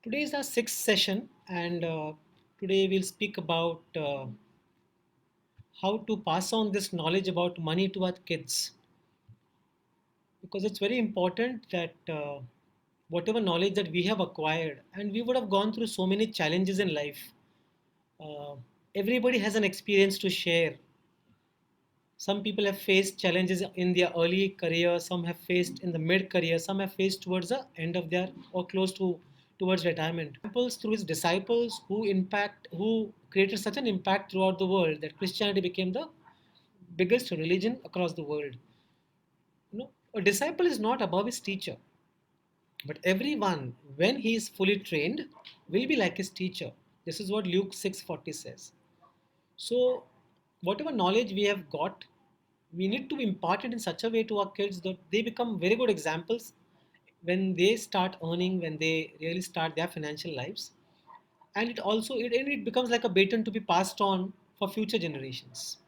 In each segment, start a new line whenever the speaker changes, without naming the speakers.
Today is our sixth session, and today we'll speak about how to pass on this knowledge about money to our kids. Because it's very important that whatever knowledge that we have acquired, and we would have gone through so many challenges in life, uh, everybody has an experience to share. Some people have faced challenges in their early career, some have faced in the mid career, some have faced towards the end of their or close to towards retirement. Examples through his disciples who created such an impact throughout the world that Christianity became the biggest religion across the world. A disciple is not above his teacher, but everyone, when he is fully trained, will be like his teacher. This is what Luke 6:40 says. So, whatever knowledge we have got, we need to impart it in such a way to our kids that they become very good examples when they start earning, when they really start their financial lives. And it becomes like a baton to be passed on for future generations.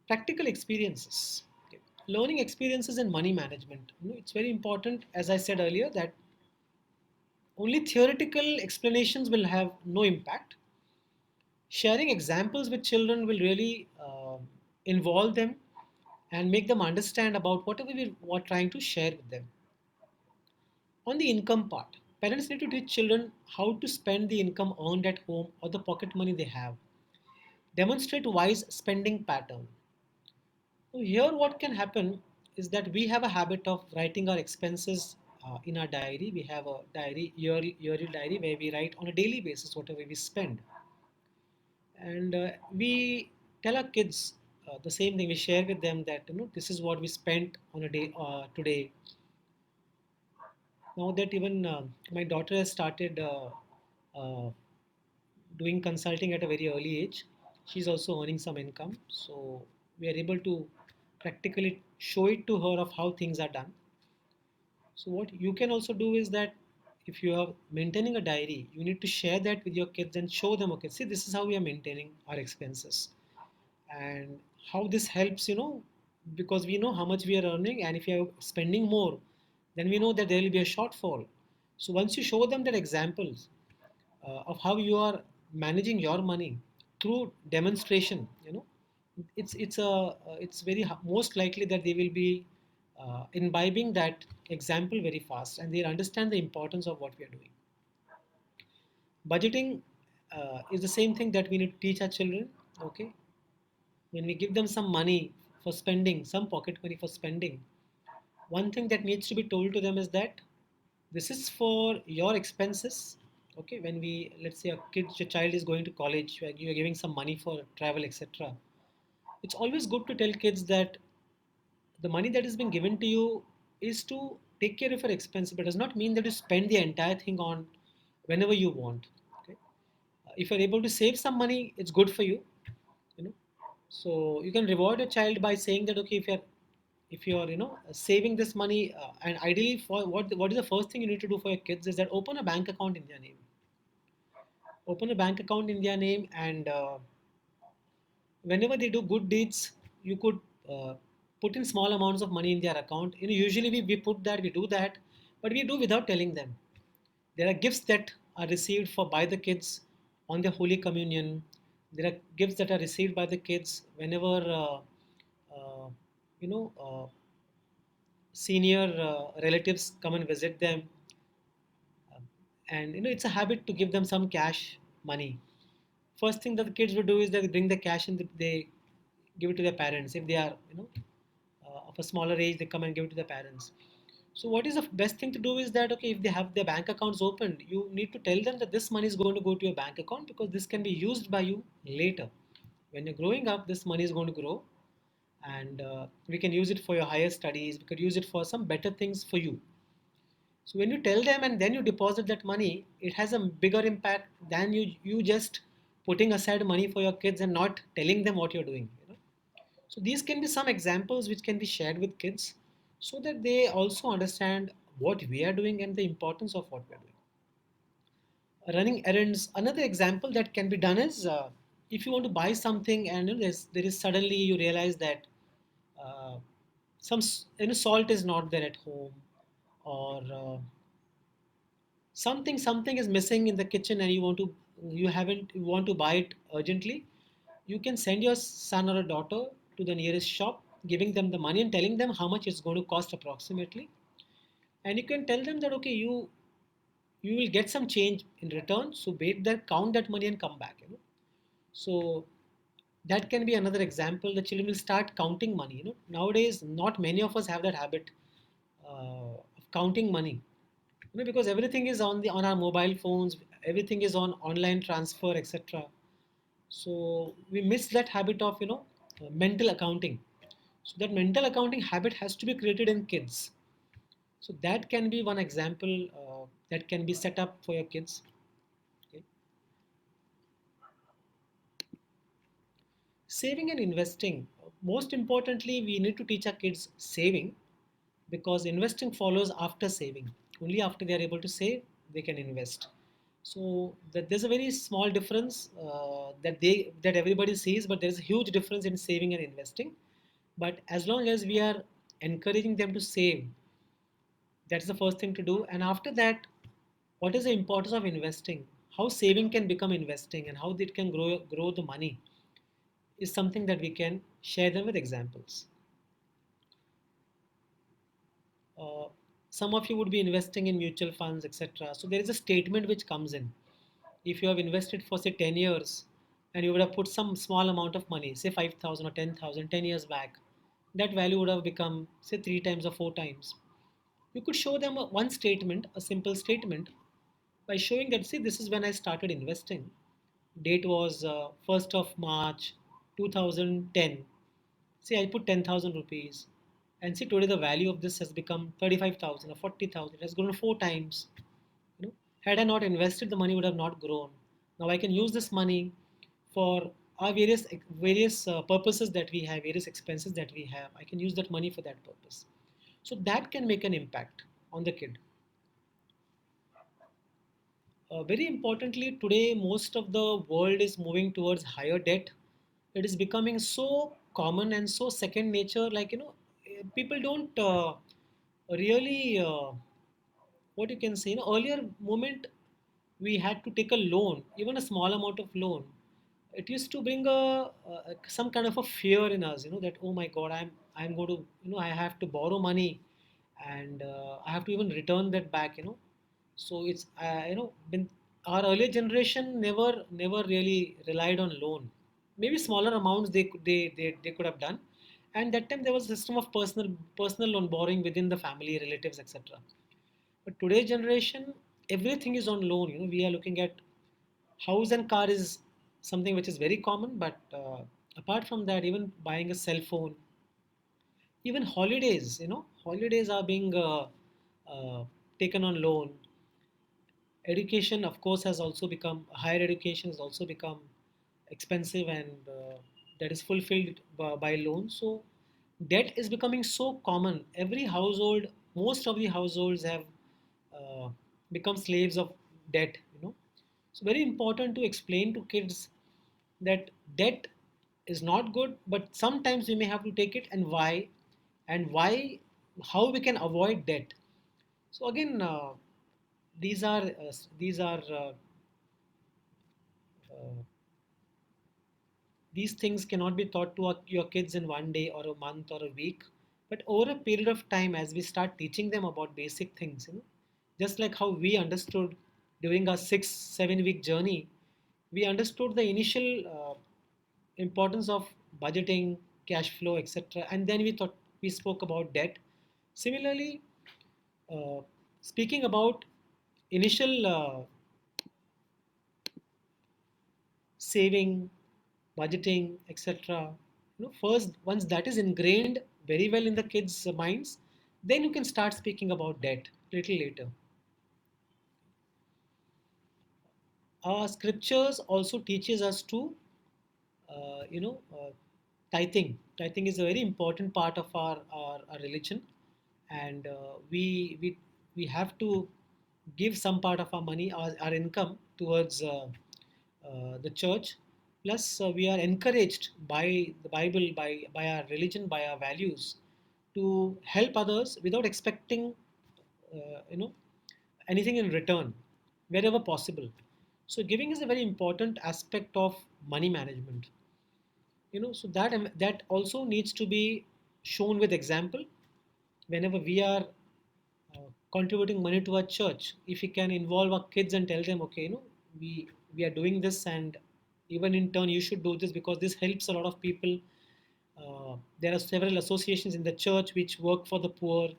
Practical experiences. Okay. Learning experiences in money management. It's very important, as I said earlier, that only theoretical explanations will have no impact. Sharing examples with children will really involve them and make them understand about whatever we are trying to share with them. On the income part, parents need to teach children how to spend the income earned at home or the pocket money they have. Demonstrate wise spending pattern. So here, what can happen is that we have a habit of writing our expenses in our diary. We have a diary, yearly diary, where we write on a daily basis whatever we spend, and we tell our kids the same thing. We share with them that this is what we spent on a day today. Now that even my daughter has started uh, doing consulting at a very early age, she's also earning some income. So we are able to practically show it to her of how things are done. So what you can also do is that if you are maintaining a diary, you need to share that with your kids and show them, okay, see, this is how we are maintaining our expenses and how this helps, because we know how much we are earning, and if you are spending more, then we know that there will be a shortfall. So once you show them that examples of how you are managing your money through demonstration, it's very most likely that they will be imbibing that example very fast, and they'll understand the importance of what we are doing. Budgeting is the same thing that we need to teach our children. Okay, when we give them some money for spending, some pocket money for spending, one thing that needs to be told to them is that this is for your expenses. Okay, when we, let's say, your child is going to college, you're giving some money for travel, etc. It's always good to tell kids that the money that is being given to you is to take care of your expenses, but does not mean that you spend the entire thing on whenever you want. Okay, if you're able to save some money, it's good for you. You know, so you can reward your child by saying that, okay, if you're saving this money, and ideally, for what is the first thing you need to do for your kids is that open a bank account in their name. Open a bank account in their name, and whenever they do good deeds, you could uh, put in small amounts of money in their account. Usually we do that, but we do without telling them. There are gifts that are received for by the kids on their Holy Communion. There are gifts that are received by the kids whenever uh, you know senior relatives come and visit them. And it's a habit to give them some cash money. First thing that the kids will do is they bring the cash and they give it to their parents. If they are of a smaller age, they come and give it to their parents. So what is the best thing to do is that, okay, if they have their bank accounts opened, you need to tell them that this money is going to go to your bank account because this can be used by you later. When you're growing up, this money is going to grow, and we can use it for your higher studies. We could use it for some better things for you. So when you tell them and then you deposit that money, it has a bigger impact than you just putting aside money for your kids and not telling them what you're doing. So these can be some examples which can be shared with kids so that they also understand what we are doing and the importance of what we are doing. Running errands. Another example that can be done is if you want to buy something and there is suddenly you realize that uh, salt is not there at home, or something is missing in the kitchen, and you want to buy it urgently. You can send your son or a daughter to the nearest shop, giving them the money and telling them how much it's going to cost approximately, and you can tell them that okay, you will get some change in return, so wait there, count that money and come back, so that can be another example. The children will start counting money. Nowadays not many of us have that habit of counting money, because everything is on our mobile phones, everything is on online transfer, etc. So we miss that habit of mental accounting. So that mental accounting habit has to be created in kids. So that can be one example that can be set up for your kids. Okay. Saving and investing. Most importantly, we need to teach our kids saving, because investing follows after saving. Only after they are able to save, they can invest. So there's a very small difference that everybody sees, but there's a huge difference in saving and investing. But as long as we are encouraging them to save, that's the first thing to do. And after that, what is the importance of investing? How saving can become investing, and how it can grow the money is something that we can share them with examples. Uh, some of you would be investing in mutual funds, etc. So there is a statement which comes in. If you have invested for say 10 years, and you would have put some small amount of money, say 5,000 or 10,000, 10 years back, that value would have become say 3 times or 4 times. You could show them one statement, a simple statement, by showing that, see, this is when I started investing. Date was 1st of March 2010. See, I put 10,000 rupees, and see, today the value of this has become 35,000 or 40,000. It has grown 4 times. Had I not invested, the money would have not grown. Now I can use this money for our various purposes that we have, various expenses that we have. I can use that money for that purpose. So that can make an impact on the kid. Very importantly, today most of the world is moving towards higher debt. It is becoming so common and so second nature. Like people don't really what you can say. Earlier moment we had to take a loan, even a small amount of loan. It used to bring some kind of a fear in us. That oh my God, I'm going to I have to borrow money, and I have to even return that back. So it's been our earlier generation never really relied on loan. Maybe smaller amounts they could have done, and that time there was a system of personal loan borrowing within the family, relatives, etc. But today's generation, everything is on loan. We are looking at house and car is something which is very common, but apart from that, even buying a cell phone, even holidays, holidays are being uh, taken on loan. Education, of course, has also become higher education has also become expensive, and that is fulfilled by loans. So debt is becoming so common. Every household, most of the households have uh, become slaves of debt. So very important to explain to kids that debt is not good, but sometimes we may have to take it, and why, how we can avoid debt. So again, uh, these things cannot be taught to your kids in one day or a month or a week, but over a period of time, as we start teaching them about basic things, just like how we understood during our 6 7 week journey, we understood the initial importance of budgeting, cash flow, etc., and then we spoke about debt. Similarly, uh, speaking about initial saving, budgeting, etc. First, once that is ingrained very well in the kids' minds, then you can start speaking about debt little later. Our scriptures also teaches us to, uh, you know, uh, tithing. Tithing is a very important part of our religion, and we have to give some part of our money, our income, towards the church. Plus, we are encouraged by the Bible, by our religion, by our values, to help others without expecting uh, you know anything in return wherever possible. So giving is a very important aspect of money management. So that also needs to be shown with example. Whenever we are contributing money to our church, if we can involve our kids and tell them, okay, we are doing this, and even in turn you should do this because this helps a lot of people. There are several associations in the church which work for the poor.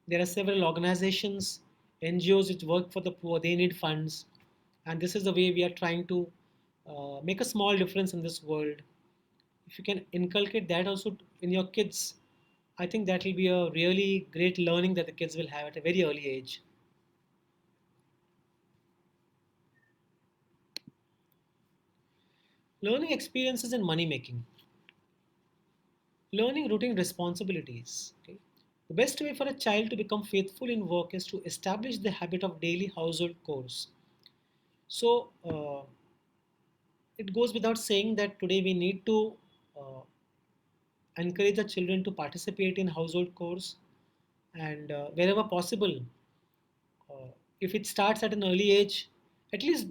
There are several organizations, NGOs which work for the poor. They need funds, and this is the way we are trying to make a small difference in this world. If you can inculcate that also in your kids, I think that will be a really great learning that the kids will have at a very early age. Learning experiences and money making. Learning routine responsibilities. Okay. The best way for a child to become faithful in work is to establish the habit of daily household chores. So it goes without saying that today we need to uh, encourage the children to participate in household chores, and wherever possible, if it starts at an early age, at least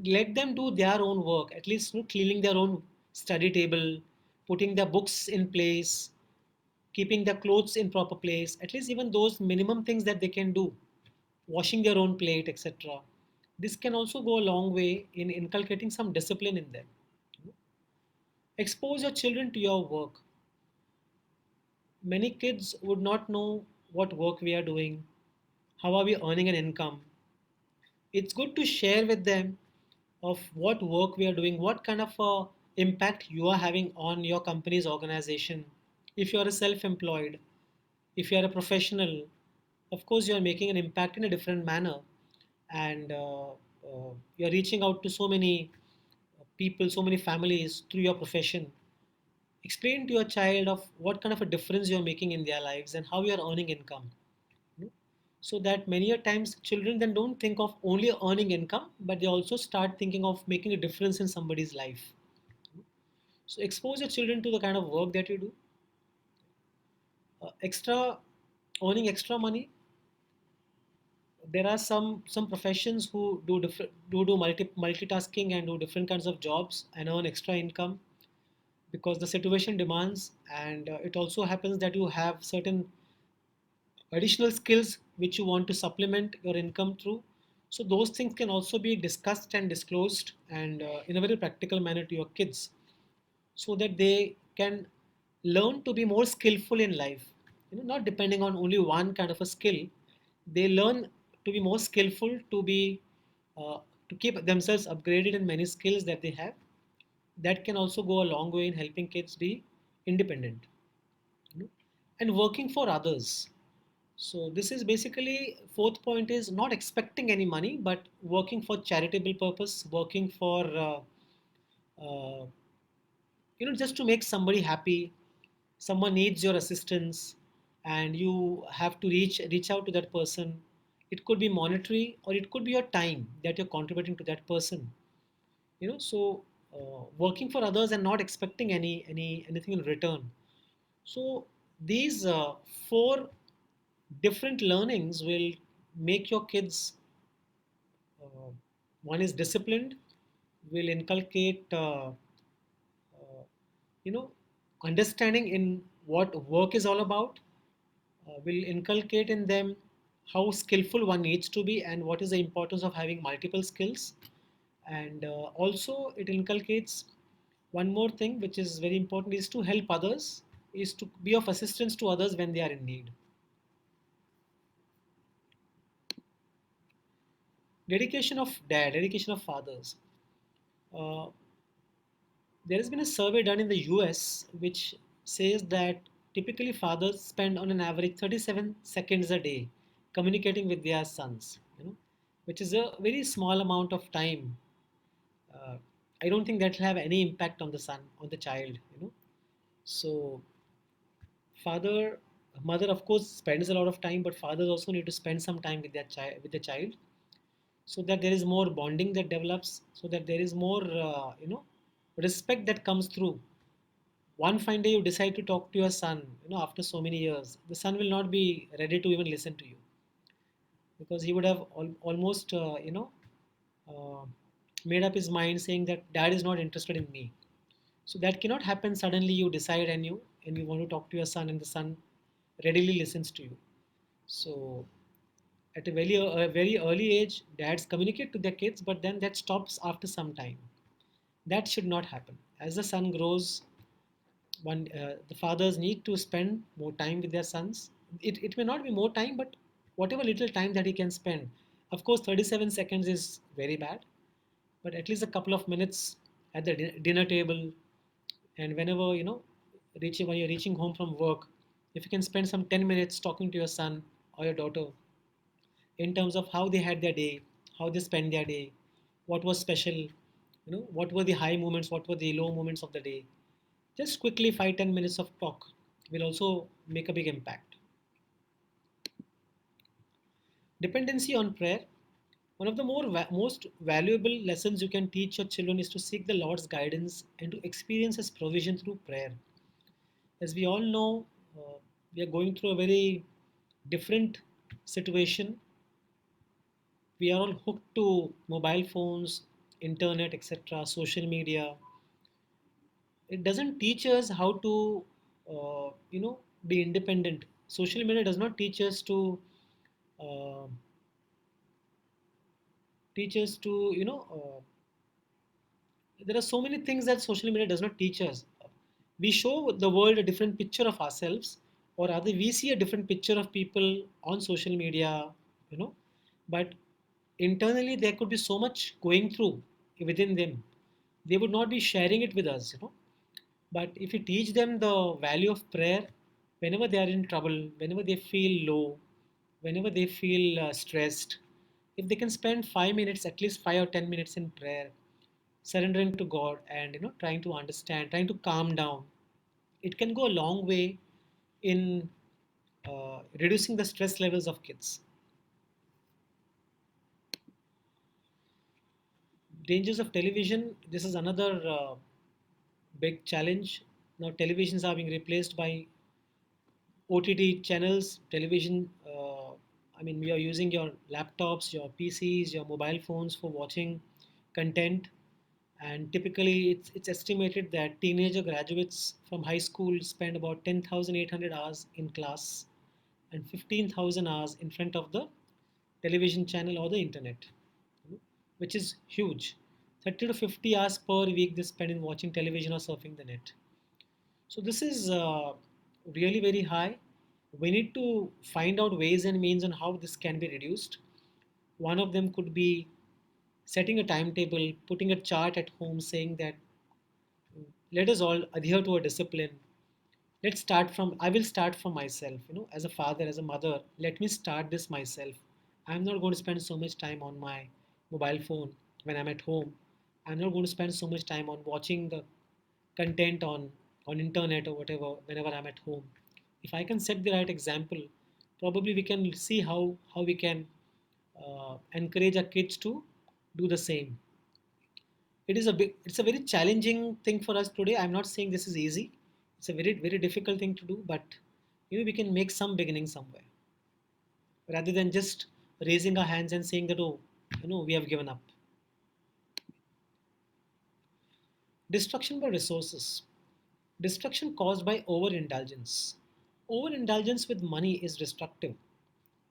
let them do their own work, at least cleaning their own study table, putting their books in place, keeping their clothes in proper place, at least even those minimum things that they can do, washing their own plate, etc. This can also go a long way in inculcating some discipline in them. Expose your children to your work. Many kids would not know what work we are doing, how are we earning an income. It's good to share with them of what work we are doing, what kind of impact you are having on your company's organization. If you are a self-employed, if you are a professional, of course you are making an impact in a different manner, and you are reaching out to so many people, so many families through your profession. Explain to your child of what kind of a difference you are making in their lives and how you are earning income. you know, so that many a times children then don't think of only earning income, but they also start thinking of making a difference in somebody's life. So expose your children to the kind of work that you do. Extra Earning extra money. There are some professions who do different do multitasking and do different kinds of jobs and earn extra income because the situation demands, and it also happens that you have certain additional skills which you want to supplement your income through. So those things can also be discussed and disclosed, and in a very practical manner to your kids, so that they can learn to be more skillful in life. Not depending on only one kind of a skill. They learn to be more skillful, uh, to keep themselves upgraded in many skills that they have. That can also go a long way in helping kids be independent, you know, and working for others. So this is basically fourth point is not expecting any money, but working for charitable purpose, working for uh, just to make somebody happy. Someone needs your assistance, and you have to reach out to that person. It could be monetary, or it could be your time that you're contributing to that person. So working for others and not expecting anything in return. So these four different learnings will make your kids, uh, one is disciplined, will inculcate uh, you know understanding in what work is all about, will inculcate in them how skillful one needs to be and what is the importance of having multiple skills. And also it inculcates one more thing which is very important, is to help others, is to be of assistance to others when they are in need. Dedication of fathers. uh, there has been a survey done in the US which says that typically fathers spend on an average 37 seconds a day communicating with their sons, which is a very small amount of time. uh, I don't think that will have any impact on the son, on the child. So father, mother of course spends a lot of time, but fathers also need to spend some time with their child, so that there is more bonding that develops, so that there is more respect that comes through. One fine day you decide to talk to your son, after so many years, the son will not be ready to even listen to you, because he would have almost, uh, made up his mind saying that dad is not interested in me. So that cannot happen suddenly. You decide and you want to talk to your son, and the son readily listens to you. So at a very early age, dads communicate to their kids, but then that stops after some time. That should not happen. As the son grows, the fathers need to spend more time with their sons. It may not be more time, but whatever little time that he can spend. Of course, 37 seconds is very bad, but at least a couple of minutes at the dinner table, and whenever when you're reaching home from work, if you can spend some 10 minutes talking to your son or your daughter in terms of how they had their day, how they spent their day, what was special, what were the high moments, what were the low moments of the day. Just quickly 5-10 minutes of talk will also make a big impact. Dependency on prayer. One of the most valuable lessons you can teach your children is to seek the Lord's guidance and to experience His provision through prayer. As we all know, we are going through a very different situation. We are all hooked to mobile phones, internet, etc., social media. It doesn't teach us how to, be independent. Social media does not uh, teach us to, there are so many things that social media does not teach us. We show the world a different picture of ourselves, or rather, we see a different picture of people on social media, you know. But internally, there could be so much going through within them. They would not be sharing it with us. But if you teach them the value of prayer, whenever they are in trouble, whenever they feel low, whenever they feel stressed, if they can spend 5 minutes, at least 5 or 10 minutes in prayer, surrendering to God and trying to understand, trying to calm down, it can go a long way in reducing the stress levels of kids. Dangers of television. This is another big challenge. Now televisions are being replaced by OTT channels, television. I mean, we are using your laptops, your PCs, your mobile phones for watching content. And typically, it's estimated that teenager graduates from high school spend about 10,800 hours in class and 15,000 hours in front of the television channel or the internet, which is huge. 30 to 50 hours per week they spend in watching television or surfing the net. So this is really very high. We need to find out ways and means on how this can be reduced. One of them could be setting a timetable, putting a chart at home saying that let us all adhere to a discipline. Let's start from, I will start from myself, as a father, as a mother. Let me start this myself. I'm not going to spend so much time on my mobile phone when I'm at home. I'm not going to spend so much time on watching the content on internet or whatever whenever I'm at home. If I can set the right example, probably we can see how we can encourage our kids to do the same. It's a very challenging thing for us today. I'm not saying this is easy. It's a very difficult thing to do, but we can make some beginning somewhere, rather than just raising our hands and saying that, oh, we have given up. Destruction by resources. Destruction caused by overindulgence. Overindulgence with money is destructive.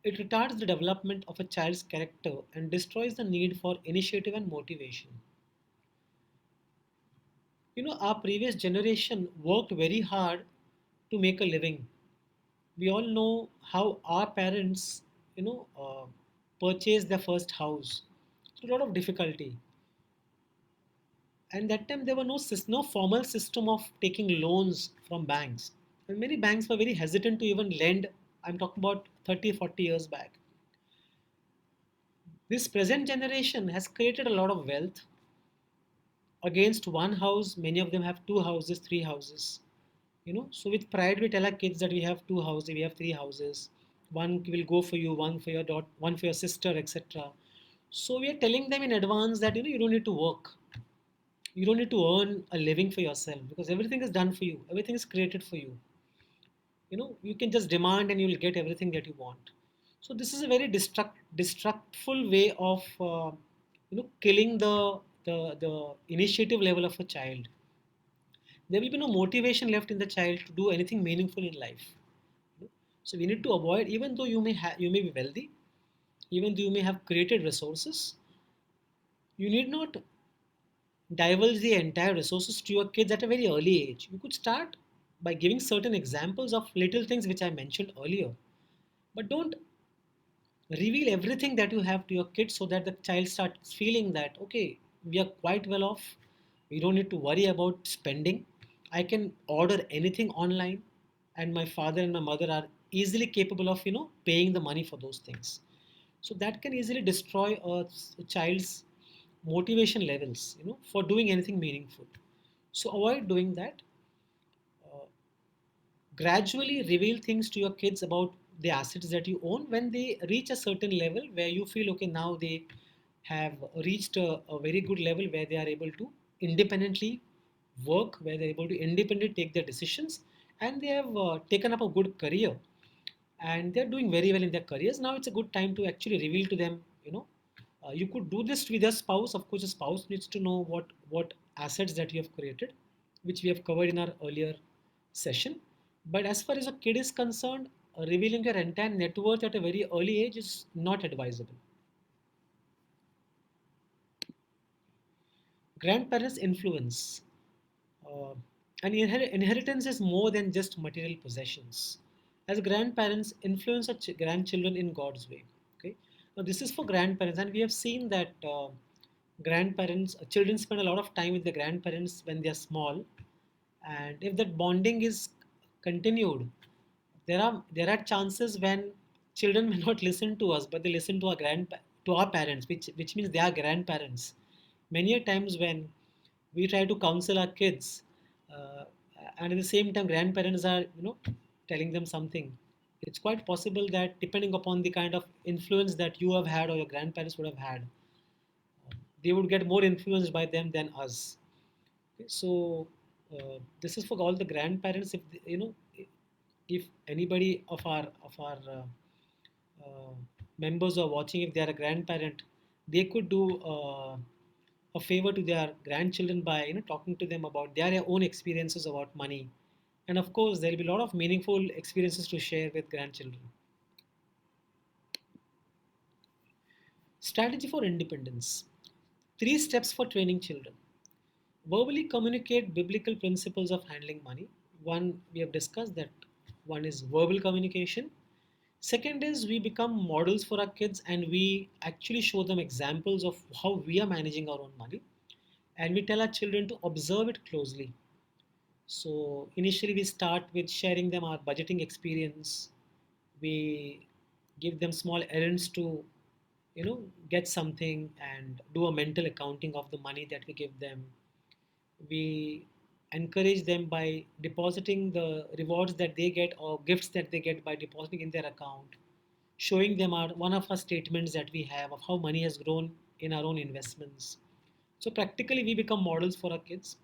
It retards the development of a child's character and destroys the need for initiative and motivation. Our previous generation worked very hard to make a living. We all know how our parents, purchased their first house through a lot of difficulty. And that time there were no formal system of taking loans from banks. And many banks were very hesitant to even lend. I'm talking about 30, 40 years back. This present generation has created a lot of wealth. Against one house, many of them have two houses, three houses. So with pride, we tell our kids that we have two houses, we have three houses. One will go for you, one for your daughter, one for your sister, etc. So we are telling them in advance that you don't need to work. You don't need to earn a living for yourself because everything is done for you, everything is created for you. You can just demand and you'll get everything that you want. So this is a very destructful way of killing the initiative level of a child. There will be no motivation left in the child to do anything meaningful in life. So we need to avoid, even though you may be wealthy, even though you may have created resources, you need not divulge the entire resources to your kids at a very early age. You could start by giving certain examples of little things which I mentioned earlier, but don't reveal everything that you have to your kids so that the child starts feeling that okay, we are quite well off, we don't need to worry about spending, I can order anything online, and my father and my mother are easily capable of paying the money for those things. So that can easily destroy a child's motivation levels for doing anything meaningful. So avoid doing that. uh, Gradually reveal things to your kids about the assets that you own when they reach a certain level where you feel okay, now they have reached a very good level where they are able to independently work, where they're able to independently take their decisions, and they have taken up a good career and they're doing very well in their careers. Now it's a good time to actually reveal to them, you could do this with your spouse. Of course, a spouse needs to know what assets that you have created, which we have covered in our earlier session. But as far as a kid is concerned, revealing your entire net worth at a very early age is not advisable. Grandparents' influence. Uh, Inheritance is more than just material possessions. As grandparents, influence our grandchildren in God's way. Okay. Now this is for grandparents, and we have seen that children spend a lot of time with their grandparents when they are small, and if that bonding is continued, there are chances when children may not listen to us, but they listen to our parents, which means they are grandparents. Many a times when we try to counsel our kids, uh, and at the same time grandparents are telling them something, it's quite possible that depending upon the kind of influence that you have had or your grandparents would have had, they would get more influenced by them than us. Okay, so this is for all the grandparents. If if anybody of our members are watching, if they are a grandparent, they could do a favor to their grandchildren by talking to them about their own experiences about money, and of course there will be a lot of meaningful experiences to share with grandchildren. Strategy for independence. 3 steps for training children. Verbally communicate biblical principles of handling money. One, we have discussed that one is verbal communication. Second is we become models for our kids and we actually show them examples of how we are managing our own money. And we tell our children to observe it closely. So initially we start with sharing them our budgeting experience. We give them small errands to get something and do a mental accounting of the money that we give them. We encourage them by depositing the rewards that they get or gifts that they get by depositing in their account, showing them one of our statements that we have of how money has grown in our own investments. So practically we become models for our kids.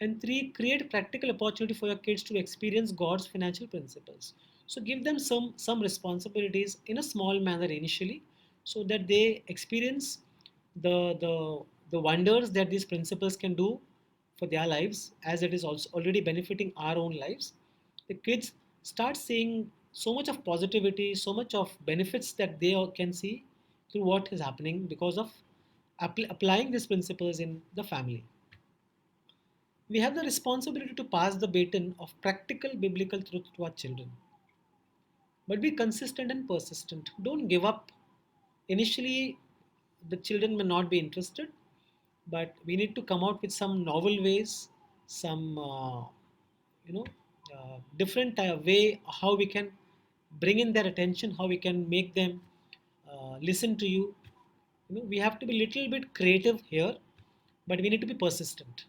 And three, create practical opportunity for your kids to experience God's financial principles. So give them some responsibilities in a small manner initially, so that they experience the the wonders that these principles can do for their lives, as it is also already benefiting our own lives. The kids start seeing so much of positivity, so much of benefits that they all can see through what is happening because of applying these principles in the family. We have the responsibility to pass the baton of practical biblical truth to our children. But be consistent and persistent. Don't give up. Initially, the children may not be interested, but we need to come out with some novel ways, some you know different way how we can bring in their attention, how we can make them listen to you. We have to be a little bit creative here, but we need to be persistent.